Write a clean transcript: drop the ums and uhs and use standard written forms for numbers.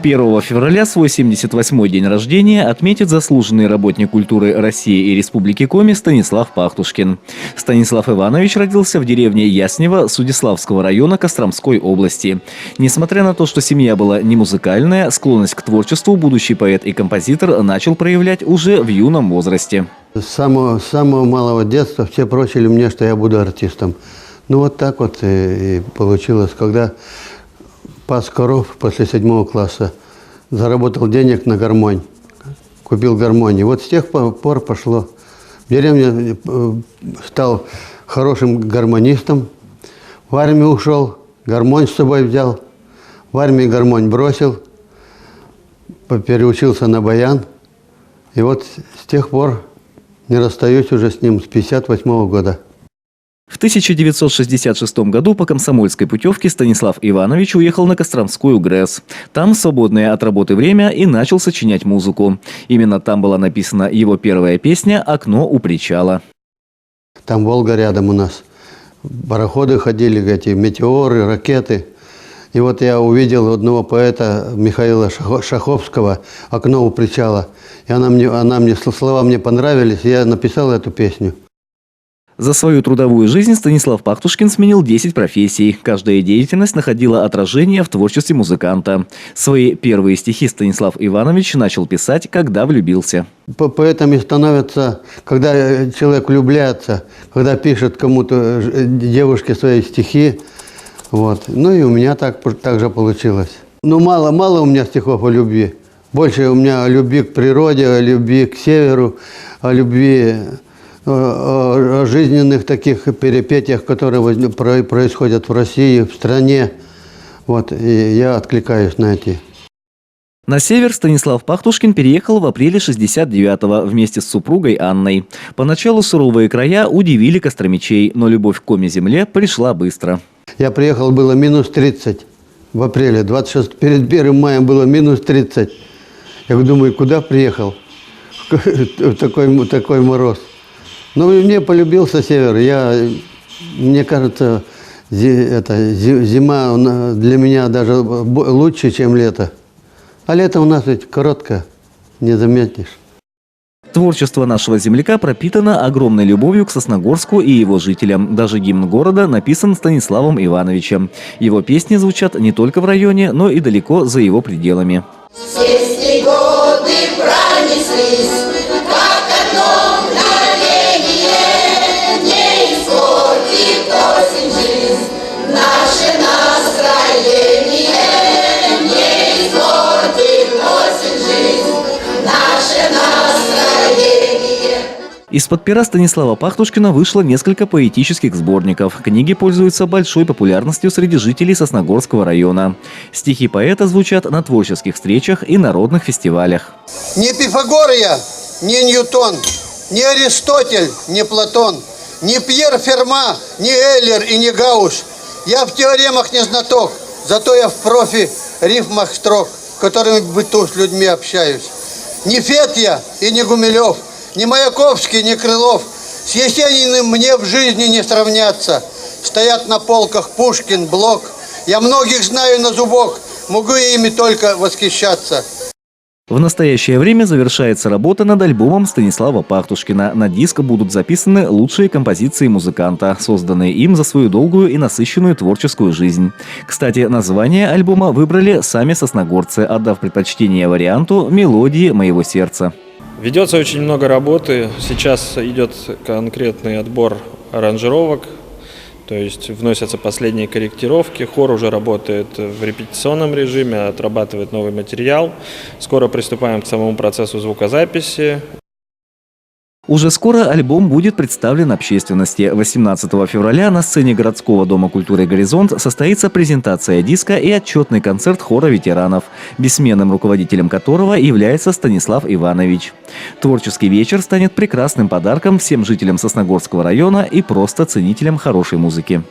1 февраля свой 78-й день рождения отметит заслуженный работник культуры России и Республики Коми Станислав Пахтушкин. Станислав Иванович родился в деревне Яснево Судиславского района Костромской области. Несмотря на то, что семья была не музыкальная, склонность к творчеству будущий поэт и композитор начал проявлять уже в юном возрасте. С самого малого детства все прочили мне, что я буду артистом. Ну вот так вот и получилось, когда пас коров после 7 класса, заработал денег на гармонь, купил гармонь. И вот с тех пор пошло. В деревне стал хорошим гармонистом, в армию ушел, гармонь с собой взял, в армии гармонь бросил, переучился на баян. И вот с тех пор не расстаюсь уже с ним, с 1958 года. В 1966 году по комсомольской путевке Станислав Иванович уехал на Костромскую ГРЭС. Там в свободное от работы время и начал сочинять музыку. Именно там была написана его первая песня «Окно у причала». Там Волга рядом у нас. Пароходы ходили, эти метеоры, ракеты. И вот я увидел одного поэта Михаила Шаховского «Окно у причала». И слова мне понравились, и я написал эту песню. За свою трудовую жизнь Станислав Пахтушкин сменил 10 профессий. Каждая деятельность находила отражение в творчестве музыканта. Свои первые стихи Станислав Иванович начал писать, когда влюбился. Поэтами становятся, когда человек влюбляется, когда пишет кому-то, девушке, свои стихи. Вот. Ну и у меня так же получилось. Ну мало у меня стихов о любви. Больше у меня о любви к природе, о любви к северу, о любви, о жизненных таких перипетиях, которые происходят в России, в стране. Вот, и я откликаюсь на эти. На север Станислав Пахтушкин переехал в апреле 1969-го вместе с супругой Анной. Поначалу суровые края удивили костромичей, но любовь к коми-земле пришла быстро. Я приехал, было минус 30 в апреле, 26, перед 1 маем было минус 30. Я думаю, куда приехал? Такой мороз. Ну и мне полюбился север. Мне кажется, зима для меня даже лучше, чем лето. А лето у нас ведь короткое, не заметишь. Творчество нашего земляка пропитано огромной любовью к Сосногорску и его жителям. Даже гимн города написан Станиславом Ивановичем. Его песни звучат не только в районе, но и далеко за его пределами. Все годы пронеслись, как одно мгновение, не испортит осень жизнь, наше настроение, не испортит осень жизнь, наше настроение. Из-под пера Станислава Пахтушкина вышло несколько поэтических сборников. Книги пользуются большой популярностью среди жителей Сосногорского района. Стихи поэта звучат на творческих встречах и народных фестивалях. Ни Пифагор я, ни Ньютон, ни Аристотель, ни Платон, ни Пьер Ферма, ни Эйлер и ни Гауш. Я в теоремах не знаток, зато я в профи рифмах строк, которыми в быту с людьми общаюсь. Ни Фет я и ни Гумилев, ни Маяковский, ни Крылов с Есениным мне в жизни не сравнятся. Стоят на полках Пушкин, Блок. Я многих знаю на зубок, могу ими только восхищаться. В настоящее время завершается работа над альбомом Станислава Пахтушкина. На диск будут записаны лучшие композиции музыканта, созданные им за свою долгую и насыщенную творческую жизнь. Кстати, название альбома выбрали сами сосногорцы, отдав предпочтение варианту «Мелодии моего сердца». Ведется очень много работы. Сейчас идет конкретный отбор аранжировок, то есть вносятся последние корректировки. Хор уже работает в репетиционном режиме, отрабатывает новый материал. Скоро приступаем к самому процессу звукозаписи. Уже скоро альбом будет представлен общественности. 18 февраля на сцене городского дома культуры «Горизонт» состоится презентация диска и отчетный концерт хора ветеранов, бессменным руководителем которого является Станислав Иванович. Творческий вечер станет прекрасным подарком всем жителям Сосногорского района и просто ценителям хорошей музыки.